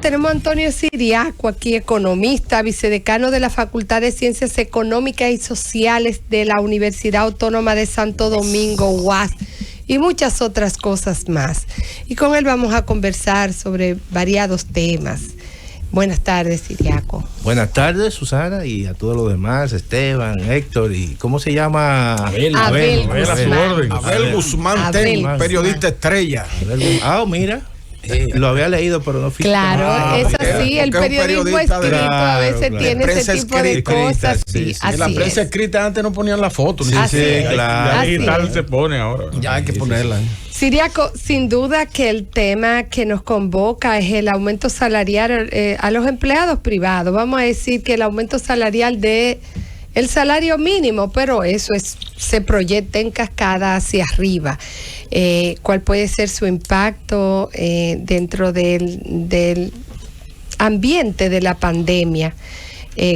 Tenemos a Antonio Siriaco aquí, economista, vicedecano de la Facultad de Ciencias Económicas y Sociales de la Universidad Autónoma de Santo Domingo, UAS, y muchas otras cosas más. Y con él vamos a conversar sobre variados temas. Buenas tardes, Siriaco. Buenas tardes, Susana, y a todos los demás, Esteban, Héctor, y ¿cómo se llama? Abel Guzmán, periodista estrella. Mira. Lo había leído, pero no fui. Claro, es así, el periodismo escrito a veces tiene ese tipo de cosas. Sí, en la prensa escrita antes no ponían la foto. Claro. Digital se pone ahora. Ya hay que ponerla. Siriaco, sin duda que el tema que nos convoca es el aumento salarial a los empleados privados. Vamos a decir que el aumento salarial de el salario mínimo, pero eso se proyecta en cascada hacia arriba. ¿Cuál puede ser su impacto dentro del ambiente de la pandemia?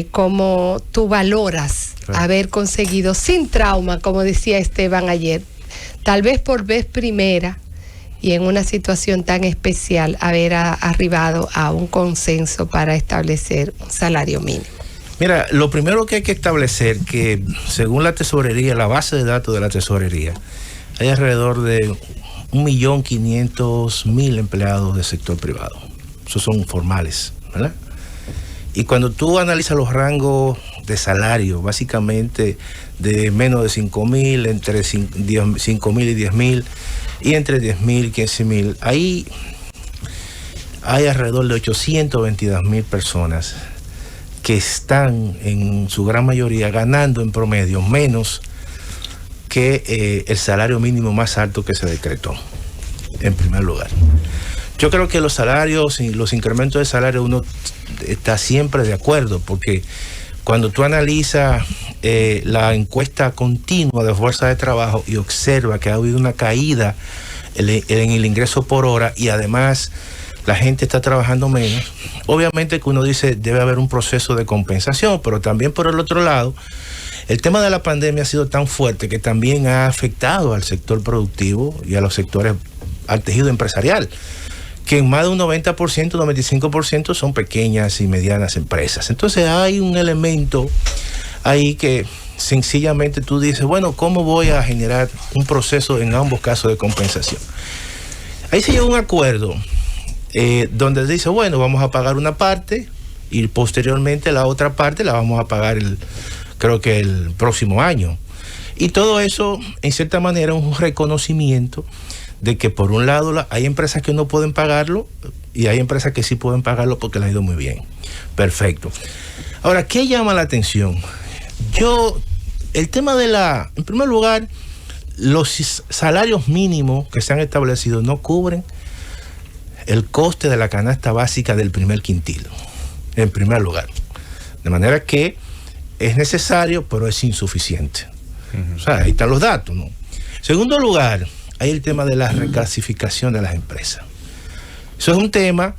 ¿Cómo tú valoras haber conseguido sin trauma, como decía Esteban ayer, tal vez por vez primera y en una situación tan especial, haber arribado a un consenso para establecer un salario mínimo? Mira, lo primero que hay que establecer que según la tesorería, la base de datos de la tesorería, hay alrededor de 1.500.000 empleados del sector privado. Esos son formales, ¿verdad? Y cuando tú analizas los rangos de salario, básicamente de menos de 5.000, entre 5.000 y 10.000, y entre 10.000 y 15.000, ahí hay alrededor de 822.000 personas que están en su gran mayoría ganando en promedio menos que el salario mínimo más alto que se decretó, en primer lugar. Yo creo que los salarios y los incrementos de salario uno está siempre de acuerdo, porque cuando tú analizas la encuesta continua de fuerza de trabajo y observa que ha habido una caída en el ingreso por hora y además la gente está trabajando menos, obviamente que uno dice debe haber un proceso de compensación, pero también por el otro lado, el tema de la pandemia ha sido tan fuerte que también ha afectado al sector productivo y a los sectores, al tejido empresarial, que en más de un 90%, 95% son pequeñas y medianas empresas. Entonces hay un elemento ahí que sencillamente tú dices, bueno, ¿cómo voy a generar un proceso en ambos casos de compensación? Ahí se llegó a un acuerdo donde dice, bueno, vamos a pagar una parte y posteriormente la otra parte la vamos a pagar creo que el próximo año. Y todo eso, en cierta manera, es un reconocimiento de que por un lado hay empresas que no pueden pagarlo y hay empresas que sí pueden pagarlo porque les ha ido muy bien. Perfecto. Ahora, ¿qué llama la atención? El tema en primer lugar, los salarios mínimos que se han establecido no cubren el coste de la canasta básica del primer quintil, en primer lugar. De manera que es necesario, pero es insuficiente. O sea, ahí están los datos, ¿no? Segundo lugar, hay el tema de la reclasificación de las empresas. Eso es un tema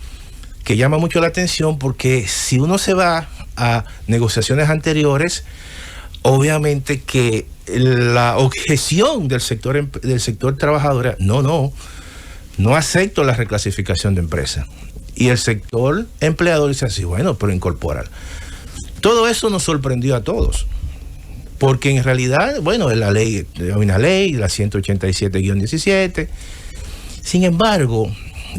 que llama mucho la atención porque si uno se va a negociaciones anteriores, obviamente que la objeción del sector trabajador era, no acepto la reclasificación de empresa. Y el sector empleador dice así, bueno, pero incorpórala. Todo eso nos sorprendió a todos. Porque en realidad, bueno, la ley, hay una ley, la 187-17. Sin embargo,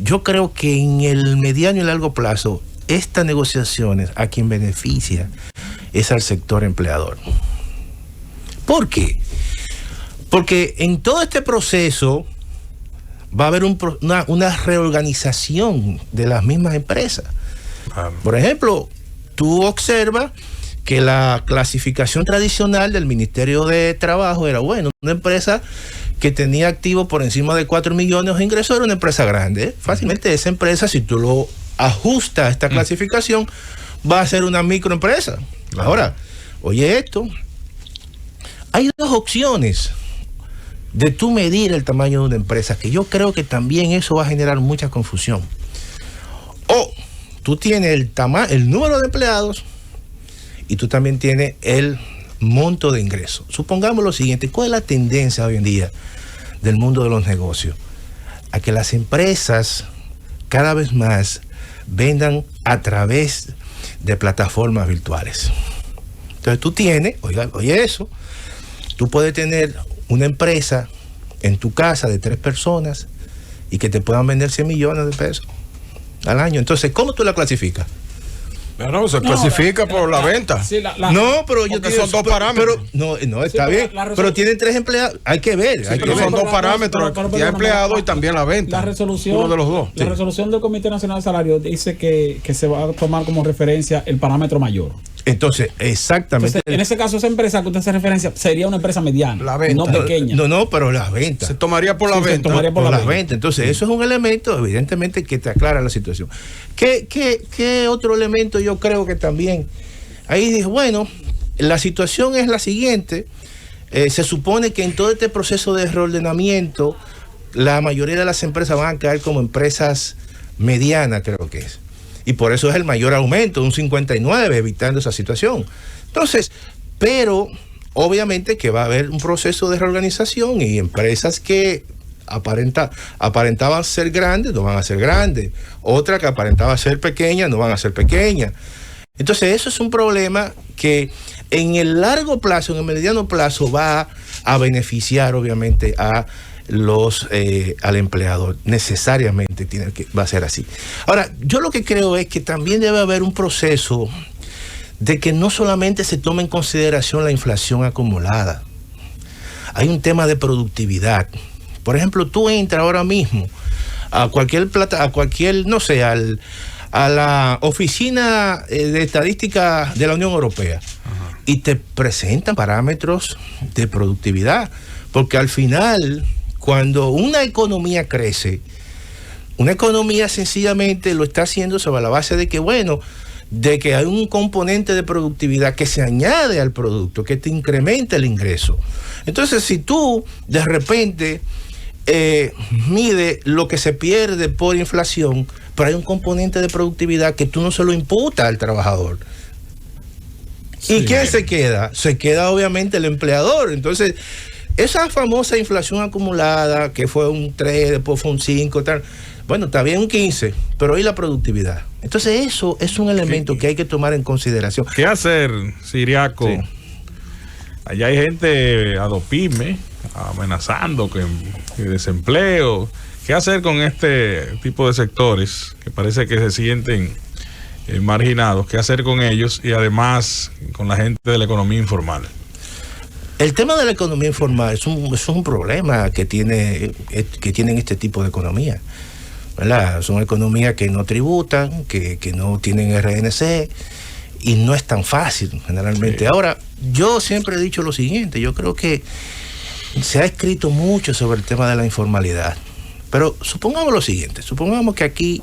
yo creo que en el mediano y largo plazo, estas negociaciones a quien beneficia es al sector empleador. ¿Por qué? Porque en todo este proceso va a haber una reorganización de las mismas empresas. Por ejemplo, tú observas que la clasificación tradicional del Ministerio de Trabajo era, bueno, una empresa que tenía activos por encima de 4 millones de ingresos era una empresa grande. Fácilmente esa empresa, si tú lo ajustas a esta clasificación, va a ser una microempresa. Ahora, oye esto, hay dos opciones de tú medir el tamaño de una empresa, que yo creo que también eso va a generar mucha confusión. O tú tienes el número de empleados y tú también tienes el monto de ingresos. Supongamos lo siguiente, ¿cuál es la tendencia hoy en día del mundo de los negocios? A que las empresas cada vez más vendan a través de plataformas virtuales. Entonces tú tienes, oye eso, tú puedes tener una empresa en tu casa de 3 personas y que te puedan vender 100 millones de pesos al año. Entonces, ¿cómo tú la clasificas? No, se clasifica por la venta. Sí, no, pero yo son 2 parámetros. No, está bien. Pero tienen 3 empleados. Hay que ver. Son 2 parámetros. Ya empleado y también la venta. La resolución, uno de los 2. La resolución del Comité Nacional de Salario dice que se va a tomar como referencia el parámetro mayor. Entonces, exactamente. Entonces, en ese caso, esa empresa que usted hace referencia sería una empresa mediana, la venta, no pequeña. No, pero las ventas. Se tomaría por la venta. Por las ventas. Entonces, eso es un elemento, evidentemente, que te aclara la situación. ¿Qué otro elemento yo creo que también? Ahí dijo, bueno, la situación es la siguiente. Se supone que en todo este proceso de reordenamiento, la mayoría de las empresas van a caer como empresas medianas, creo que es. Y por eso es el mayor aumento, un 59, evitando esa situación. Entonces, pero obviamente que va a haber un proceso de reorganización y empresas que aparentaban ser grandes, no van a ser grandes. Otras que aparentaban ser pequeñas, no van a ser pequeñas. Entonces, eso es un problema que en el largo plazo, en el mediano plazo, va a beneficiar obviamente al empleador. Necesariamente va a ser así. Ahora, yo lo que creo es que también debe haber un proceso de que no solamente se tome en consideración la inflación acumulada. Hay un tema de productividad. Por ejemplo, tú entras ahora mismo a no sé, a la oficina de estadística de la Unión Europea. Ajá. Y te presentan parámetros de productividad, porque al final, cuando una economía crece, una economía sencillamente lo está haciendo sobre la base de que, bueno, de que hay un componente de productividad que se añade al producto, que te incrementa el ingreso. Entonces, si tú de repente mide lo que se pierde por inflación, pero hay un componente de productividad que tú no se lo imputas al trabajador. Sí. ¿Y quién se queda? Se queda obviamente el empleador. Entonces, esa famosa inflación acumulada, que fue un 3, después fue un 5, tal. Bueno, está bien un 15, pero hoy la productividad. Entonces, eso es un elemento que hay que tomar en consideración. ¿Qué hacer, Siriaco? Sí. Allá hay gente a PYME amenazando que desempleo. ¿Qué hacer con este tipo de sectores que parece que se sienten marginados? ¿Qué hacer con ellos y además con la gente de la economía informal? El tema de la economía informal es un problema que tienen este tipo de economía, ¿verdad? Son economías que no tributan, que no tienen RNC y no es tan fácil generalmente. Sí. Ahora, yo siempre he dicho lo siguiente, yo creo que se ha escrito mucho sobre el tema de la informalidad, pero supongamos lo siguiente, supongamos que aquí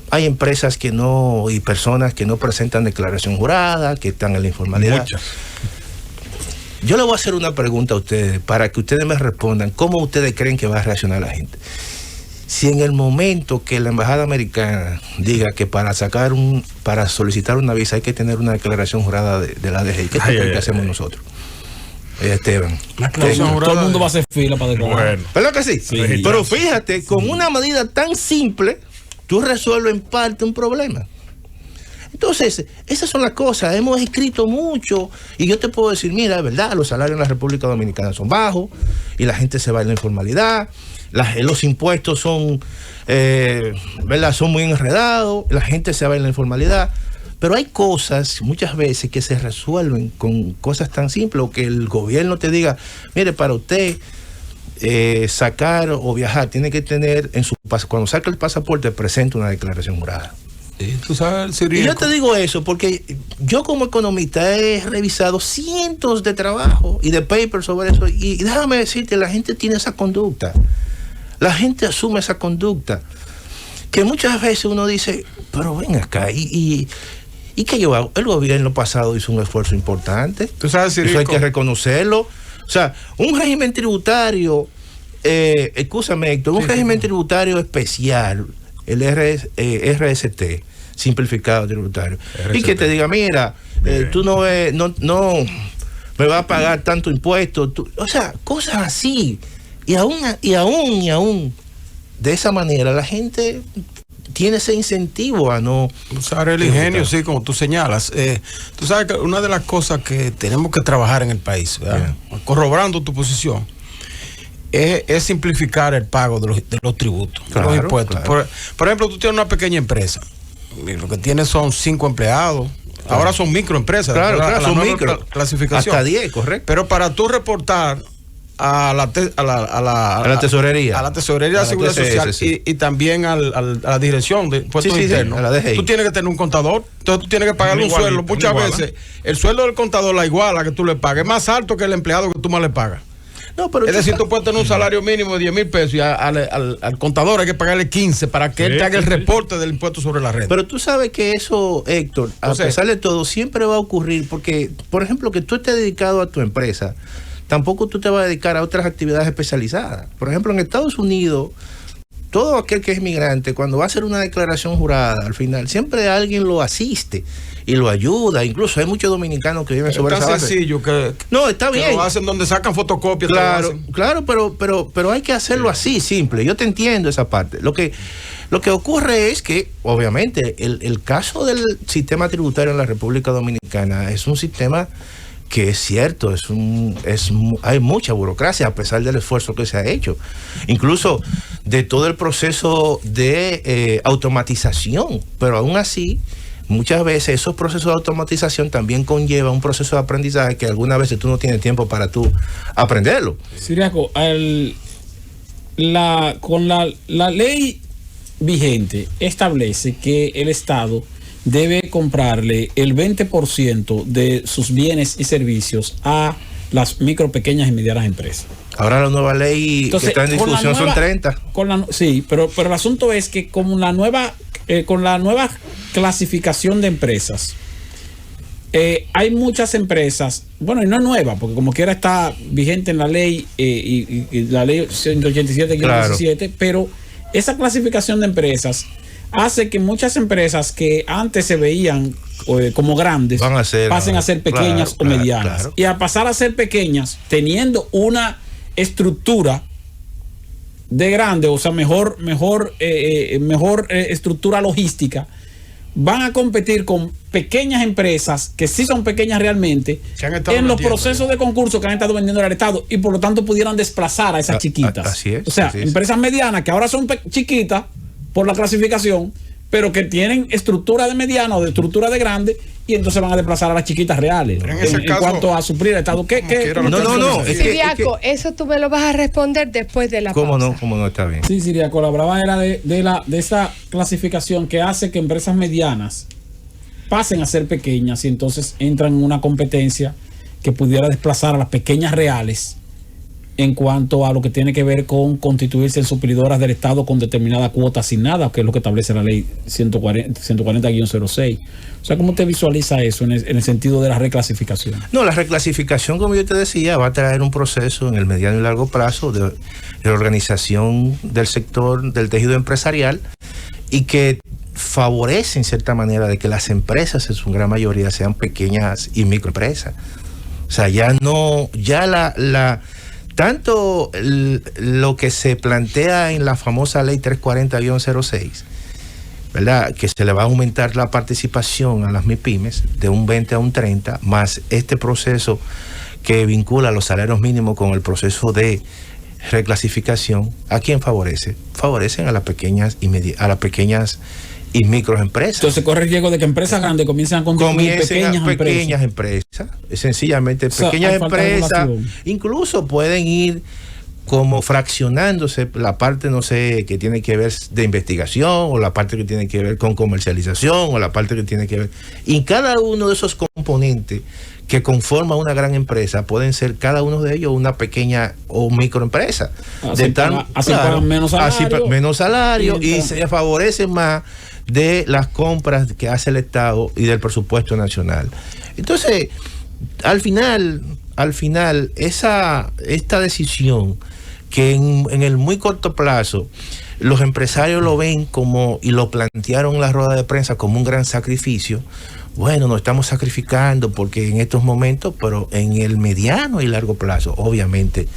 hay empresas y personas que no presentan declaración jurada, que están en la informalidad. Muchas. Yo le voy a hacer una pregunta a ustedes para que ustedes me respondan cómo ustedes creen que va a reaccionar la gente. Si en el momento que la embajada americana diga que para solicitar una visa hay que tener una declaración jurada de la ADG, ¿qué creen que hacemos nosotros? Esteban. Todo el mundo va a hacer fila para declarar. Bueno. ¿Verdad que sí? Sí. Pero fíjate, con una medida tan simple, tú resuelves en parte un problema. Entonces, esas son las cosas. Hemos escrito mucho y yo te puedo decir, mira, es verdad, los salarios en la República Dominicana son bajos y la gente se va en la informalidad, los impuestos son, ¿verdad? Son muy enredados, la gente se va en la informalidad. Pero hay cosas muchas veces que se resuelven con cosas tan simples, o que el gobierno te diga, mire, para usted sacar o viajar, tiene que tener cuando saca el pasaporte, presenta una declaración jurada. ¿Tú sabes, y yo te digo eso porque yo como economista he revisado cientos de trabajos y de papers sobre eso, y déjame decirte, la gente tiene esa conducta, la gente asume esa conducta, que muchas veces uno dice, pero ven acá, ¿y qué yo hago? El gobierno pasado hizo un esfuerzo importante. ¿Tú sabes, eso hay que reconocerlo. O sea, un régimen tributario, escúchame, Héctor, un régimen tributario especial, el RST, simplificado tributario, RST. Y que te diga, mira, tú no me vas a pagar tanto impuesto, o sea, cosas así. Y aún, de esa manera, la gente tiene ese incentivo a no usar el ingenio, sí, como tú señalas. Tú sabes que una de las cosas que tenemos que trabajar en el país, ¿verdad? Corroborando tu posición, es simplificar el pago de los tributos, de los impuestos. Claro. Por ejemplo, tú tienes una pequeña empresa, y lo que tienes son 5 empleados. Claro. Ahora son microempresas. Claro, son micro. Clasificación. Hasta 10, correcto. Pero para tú reportar a la tesorería. A la tesorería de la Seguridad Social, sí. Y también a la dirección de impuestos internos. A la DGI. Tú tienes que tener un contador. Entonces tú tienes que pagarle un sueldo. Muchas veces el sueldo del contador, la iguala que tú le pagues, es más alto que el empleado que tú más le pagas. No, pero es decir, tú puedes tener un salario mínimo de 10,000 pesos y al contador hay que pagarle 15 para que él te haga el reporte del impuesto sobre la renta. Pero tú sabes que eso, Héctor, a pesar de todo, siempre va a ocurrir porque, por ejemplo, que tú estés dedicado a tu empresa, tampoco tú te vas a dedicar a otras actividades especializadas. Por ejemplo, en Estados Unidos, todo aquel que es migrante, cuando va a hacer una declaración jurada, al final, siempre alguien lo asiste y lo ayuda. Incluso hay muchos dominicanos que viven sobre esa base. Es tan sencillo que no, está bien. Lo hacen donde sacan fotocopias. Claro, pero hay que hacerlo así, simple. Yo te entiendo esa parte. Lo que ocurre es que, obviamente, el caso del sistema tributario en la República Dominicana es un sistema que es cierto, hay mucha burocracia a pesar del esfuerzo que se ha hecho. Incluso de todo el proceso de automatización, pero aún así, muchas veces esos procesos de automatización también conllevan un proceso de aprendizaje que algunas veces tú no tienes tiempo para tú aprenderlo. Siriaco, con la ley vigente establece que el Estado debe comprarle el 20% de sus bienes y servicios a las micro, pequeñas y medianas empresas. Ahora la nueva ley que está en discusión son 30. Sí, pero el asunto es que con la nueva clasificación de empresas, hay muchas empresas, bueno, y no es nueva, porque como quiera está vigente en la ley y la ley 187-17, claro. Pero esa clasificación de empresas hace que muchas empresas que antes se veían como grandes pasen a ser pequeñas o medianas. Claro. Y a pasar a ser pequeñas, teniendo una estructura de grande, o sea, mejor estructura logística, van a competir con pequeñas empresas que sí son pequeñas realmente en los procesos de concurso que han estado vendiendo al Estado y por lo tanto pudieran desplazar a esas chiquitas. Así es. O sea, empresas medianas que ahora son chiquitas por la clasificación, pero que tienen estructura de mediano o de estructura de grande, y entonces van a desplazar a las chiquitas reales. En cuanto a suplir el Estado, No, Siriaco, eso tú me lo vas a responder después de la pausa. ¿Cómo no? Está bien. Sí, Siriaco, la brava era de esa clasificación que hace que empresas medianas pasen a ser pequeñas y entonces entran en una competencia que pudiera desplazar a las pequeñas reales en cuanto a lo que tiene que ver con constituirse en suplidoras del Estado con determinada cuota asignada, que es lo que establece la ley 140-06. O sea, ¿cómo te visualiza eso en el sentido de la reclasificación? No, la reclasificación, como yo te decía, va a traer un proceso en el mediano y largo plazo de reorganización del sector, del tejido empresarial, y que favorece en cierta manera de que las empresas en su gran mayoría sean pequeñas y microempresas. O sea, tanto lo que se plantea en la famosa ley 340-06, ¿verdad? Que se le va a aumentar la participación a las MIPYMES de un 20 a un 30, más este proceso que vincula los salarios mínimos con el proceso de reclasificación. ¿A quién favorece? Favorecen a las pequeñas y microempresas. Entonces corre el riesgo de que empresas grandes comiencen a contribuir pequeñas empresas. Sencillamente, pequeñas empresas incluso pueden ir como fraccionándose la parte, no sé, que tiene que ver de investigación, o la parte que tiene que ver con comercialización, o la parte que tiene que ver. Y cada uno de esos componentes que conforman una gran empresa pueden ser cada uno de ellos una pequeña o microempresa. Pagan menos salario y se favorecen más de las compras que hace el Estado y del presupuesto nacional. Entonces, al final esta decisión que en el muy corto plazo los empresarios lo ven como, y lo plantearon en la rueda de prensa como un gran sacrificio. Bueno, nos estamos sacrificando porque en estos momentos, pero en el mediano y largo plazo, obviamente,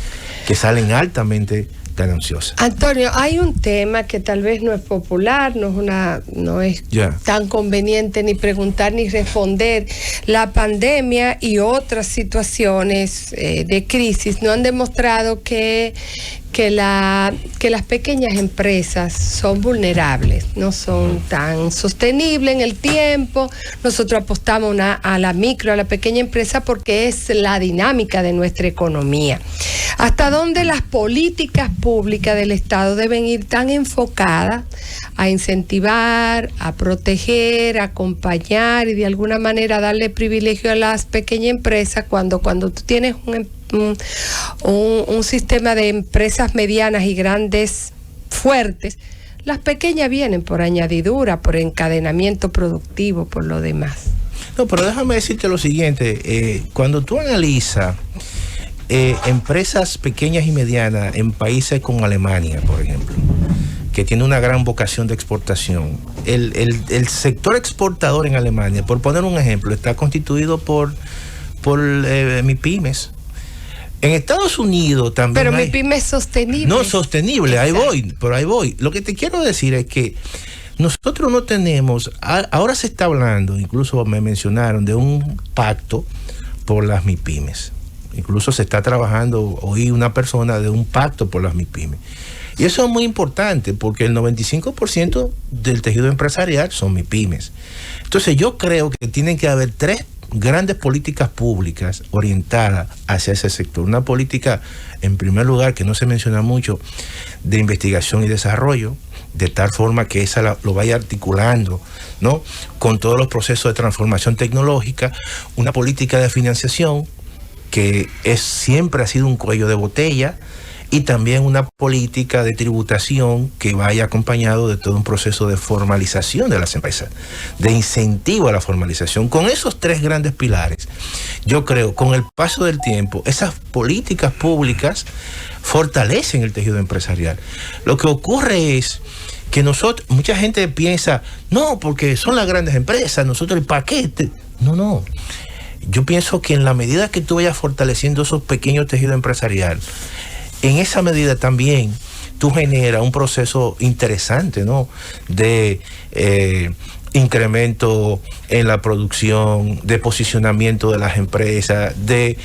que salen altamente gananciosa. Antonio, hay un tema que tal vez no es popular, no es tan conveniente ni preguntar ni responder. La pandemia y otras situaciones de crisis no han demostrado que las pequeñas empresas son vulnerables, no son tan sostenibles en el tiempo. Nosotros apostamos a la micro, a la pequeña empresa, porque es la dinámica de nuestra economía. ¿Hasta dónde las políticas públicas del Estado deben ir tan enfocadas a incentivar, a proteger, a acompañar y de alguna manera darle privilegio a las pequeñas empresas cuando tú tienes un sistema de empresas medianas y grandes fuertes? Las pequeñas vienen por añadidura, por encadenamiento productivo, por lo demás. No, pero déjame decirte lo siguiente, cuando tú analizas empresas pequeñas y medianas en países como Alemania, por ejemplo, que tiene una gran vocación de exportación, el sector exportador en Alemania, por poner un ejemplo, está constituido por MIPYMES. En Estados Unidos también. Pero MIPYME es sostenible. No, sostenible, ahí voy. Lo que te quiero decir es que nosotros no tenemos, ahora se está hablando, incluso me mencionaron, de un pacto por las MIPYMES. Incluso se está trabajando, oí una persona de un pacto por las MIPYMES. Y eso es muy importante porque el 95% del tejido empresarial son MIPYMES. Entonces yo creo que tienen que haber 3 grandes políticas públicas orientadas hacia ese sector. Una política, en primer lugar, que no se menciona mucho, de investigación y desarrollo, de tal forma que esa lo vaya articulando, ¿no?, con todos los procesos de transformación tecnológica. Una política de financiación que siempre ha sido un cuello de botella, y también una política de tributación que vaya acompañado de todo un proceso de formalización de las empresas, de incentivo a la formalización. Con esos 3 grandes pilares, yo creo, con el paso del tiempo, esas políticas públicas fortalecen el tejido empresarial. Lo que ocurre es que mucha gente piensa, no, porque son las grandes empresas, nosotros el paquete. No. Yo pienso que en la medida que tú vayas fortaleciendo esos pequeños tejidos empresariales, en esa medida también tú generas un proceso interesante, ¿no?, de incremento en la producción, de posicionamiento de las empresas, de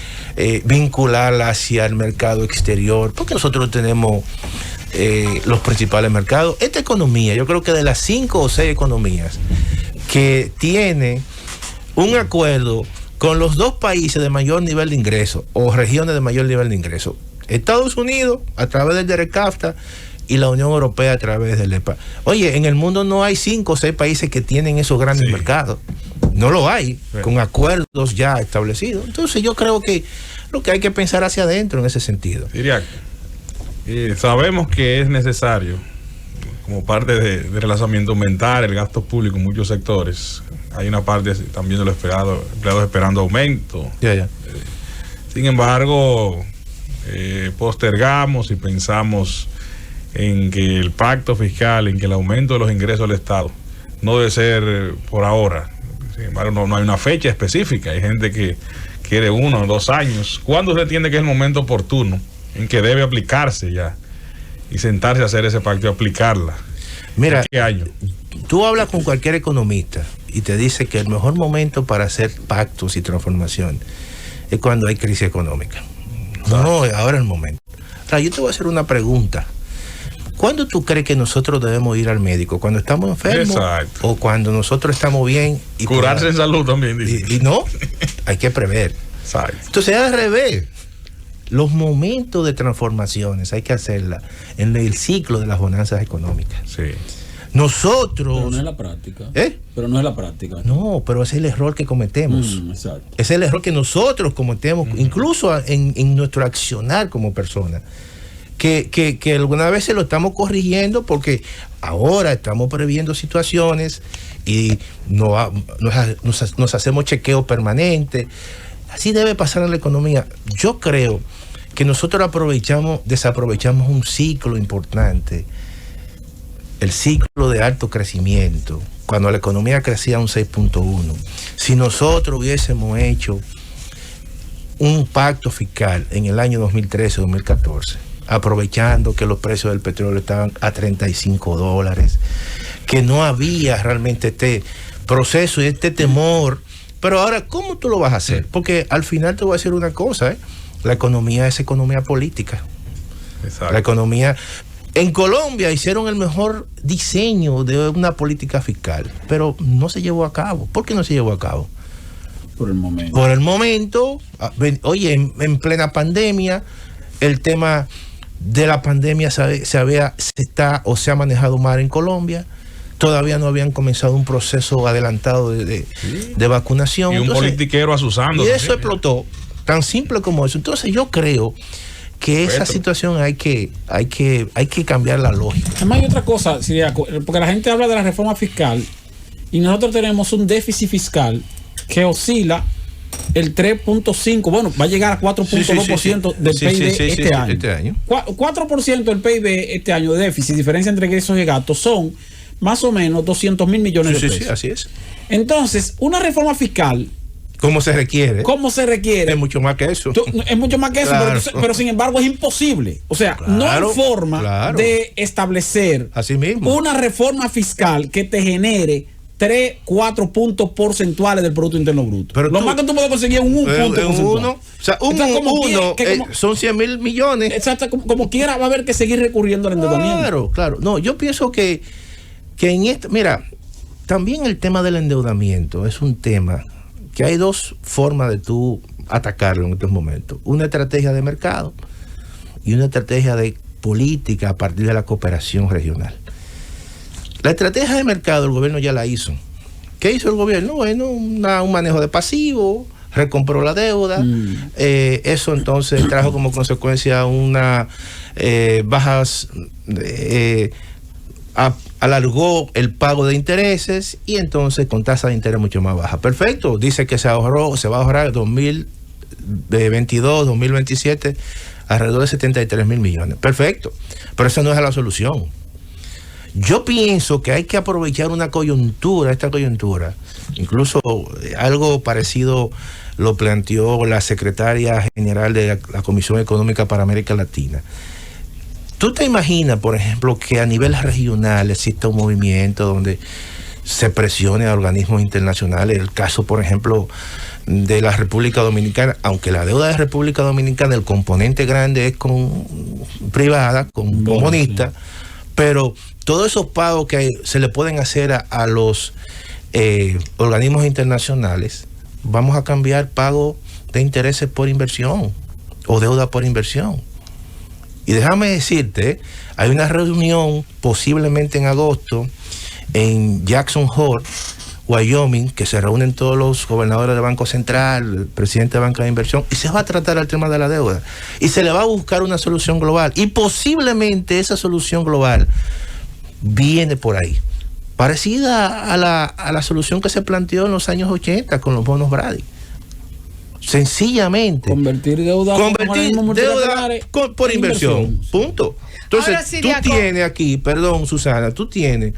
vincularla hacia el mercado exterior, porque nosotros tenemos los principales mercados. Esta economía, yo creo que de las 5 o 6 economías que tiene un acuerdo con los 2 países de mayor nivel de ingreso o regiones de mayor nivel de ingreso, Estados Unidos a través del DERECAFTA y la Unión Europea a través del EPA. Oye, en el mundo no hay 5 o 6 países que tienen esos grandes mercados. No lo hay, con acuerdos ya establecidos. Entonces yo creo que lo que hay que pensar hacia adentro en ese sentido. Diría, sabemos que es necesario, como parte de relanzamiento, aumentar el gasto público en muchos sectores. Hay una parte también de los empleados esperando aumento. Sin embargo, postergamos y pensamos en que el pacto fiscal, en que el aumento de los ingresos del Estado no debe ser por ahora. Sin embargo, no hay una fecha específica. Hay gente que quiere 1 o 2 años. ¿Cuándo se entiende que es el momento oportuno en que debe aplicarse ya y sentarse a hacer ese pacto y aplicarla? Mira, ¿qué año? Tú hablas con cualquier economista y te dice que el mejor momento para hacer pactos y transformación es cuando hay crisis económica. No, ahora es el momento. O sea, yo te voy a hacer una pregunta. ¿Cuándo tú crees que nosotros debemos ir al médico? ¿Cuando estamos enfermos? Exacto. ¿O cuando nosotros estamos bien? Y curarse en salud también, dice. Y no, hay que prever. Exacto. Entonces, al revés. Los momentos de transformaciones hay que hacerla en el ciclo de las bonanzas económicas. Sí. Nosotros... Pero no es la práctica. Pero no es la práctica. No, pero es el error que cometemos. Exacto. Es el error que nosotros cometemos, incluso en nuestro accionar como personas. Que alguna vez se lo estamos corrigiendo porque ahora estamos previendo situaciones y nos hacemos chequeo permanente. Así debe pasar en la economía. Yo creo que nosotros desaprovechamos un ciclo importante, el ciclo de alto crecimiento, cuando la economía crecía un 6.1. Si nosotros hubiésemos hecho un pacto fiscal en el año 2013-2014, aprovechando que los precios del petróleo estaban a $35, que no había realmente este proceso y este temor. Pero ahora, ¿cómo tú lo vas a hacer? Porque al final te voy a decir una cosa, la economía es economía política. Exacto. La economía... En Colombia hicieron el mejor diseño de una política fiscal, pero no se llevó a cabo. ¿Por qué no se llevó a cabo? Por el momento. Por el momento, oye, en plena pandemia, el tema de la pandemia se ha manejado mal en Colombia. Todavía no habían comenzado un proceso adelantado de vacunación. Y un politiquero asusando. Y eso explotó, tan simple como eso. Entonces yo creo que esa situación hay que cambiar la lógica. Además hay otra cosa, Siriaco, porque la gente habla de la reforma fiscal y nosotros tenemos un déficit fiscal que oscila el 3.5, bueno, va a llegar a 4.2% del PIB este año. 4% del PIB este año de déficit, diferencia entre ingresos y gastos, son más o menos 200 mil millones de pesos. Sí, así es. Entonces, una reforma fiscal... ¿Cómo se requiere? Es mucho más que eso. Es mucho más que eso, claro. pero sin embargo es imposible. O sea, no hay forma de establecer así mismo una reforma fiscal que te genere 3-4 puntos porcentuales del Producto Interno Bruto. Pero lo más que tú puedes conseguir es un punto porcentual. O sea, son 100 mil millones. Exacto, como quiera va a haber que seguir recurriendo al endeudamiento. Claro. No, yo pienso que en esto, mira, también el tema del endeudamiento es un tema que hay dos formas de tú atacarlo en estos momentos. Una estrategia de mercado y una estrategia de política a partir de la cooperación regional. La estrategia de mercado el gobierno ya la hizo. ¿Qué hizo el gobierno? Bueno, un manejo de pasivo, recompró la deuda. Eso entonces trajo como consecuencia una bajas... alargó el pago de intereses y entonces con tasa de interés mucho más baja. Perfecto, dice que se va a ahorrar 2022, 2027 alrededor de 73 mil millones. Perfecto, pero esa no es la solución. Yo pienso que hay que aprovechar esta coyuntura, incluso algo parecido lo planteó la secretaria general de la Comisión Económica para América Latina. ¿Tú te imaginas, por ejemplo, que a nivel regional exista un movimiento donde se presione a organismos internacionales? El caso, por ejemplo, de la República Dominicana, aunque la deuda de República Dominicana, el componente grande es privada, con bonistas, pero todos esos pagos que se le pueden hacer a los organismos internacionales, vamos a cambiar pago de intereses por inversión o deuda por inversión. Y déjame decirte, hay una reunión posiblemente en agosto en Jackson Hole, Wyoming, que se reúnen todos los gobernadores del Banco Central, el presidente de Banca de Inversión, y se va a tratar el tema de la deuda. Y se le va a buscar una solución global. Y posiblemente esa solución global viene por ahí. Parecida a la solución que se planteó en los años 80 con los bonos Brady. Sencillamente convertir deuda por inversión. Punto. Entonces, tú tienes aquí, Susana, tú tienes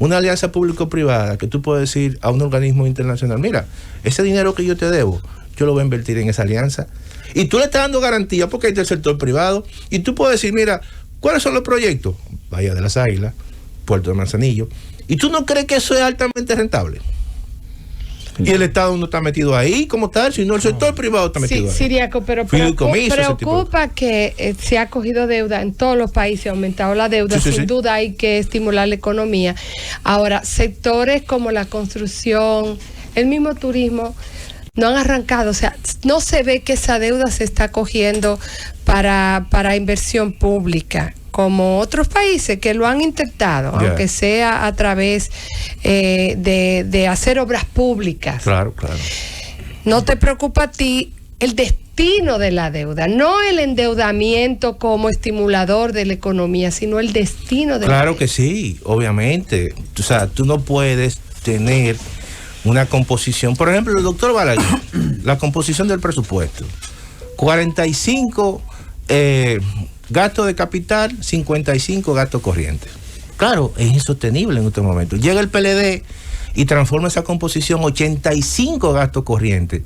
una alianza público-privada que tú puedes decir a un organismo internacional, mira, ese dinero que yo te debo, yo lo voy a invertir en esa alianza. Y tú le estás dando garantía porque hay del sector privado. Y tú puedes decir, mira, ¿cuáles son los proyectos? Bahía de las Águilas, Puerto de Manzanillo. ¿Y tú no crees que eso es altamente rentable? Y el Estado no está metido ahí como tal, sino el sector privado está metido ahí. Siriaco, pero preocupa que se ha cogido deuda en todos los países, ha aumentado la deuda, sin duda hay que estimular la economía. Ahora, sectores como la construcción, el mismo turismo, no han arrancado, o sea, no se ve que esa deuda se está cogiendo para inversión pública, como otros países que lo han intentado, aunque sea a través de hacer obras públicas. Claro. ¿No te preocupa a ti el destino de la deuda? No el endeudamiento como estimulador de la economía, sino el destino de la deuda. Claro que sí, obviamente. O sea, tú no puedes tener una composición. Por ejemplo, el doctor Balaguer, la composición del presupuesto. 45 gasto de capital, 55 gastos corrientes. Claro, es insostenible en este momento. Llega el PLD y transforma esa composición 85 gastos corrientes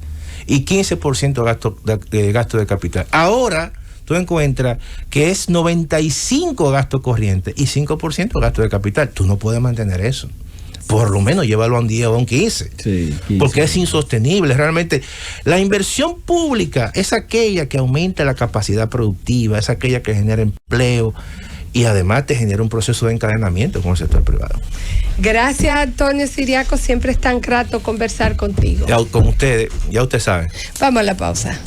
y 15% gasto de capital. Ahora tú encuentras que es 95% gasto corriente y 5% gasto de capital. Tú no puedes mantener eso. Por lo menos llévalo a un 10 o a un 15. Sí, 15. Porque es insostenible. Realmente, la inversión pública es aquella que aumenta la capacidad productiva, es aquella que genera empleo y además te genera un proceso de encadenamiento con el sector privado. Gracias, Antonio Siriaco. Siempre es tan grato conversar contigo. Ya, con ustedes, ya usted sabe. Vamos a la pausa.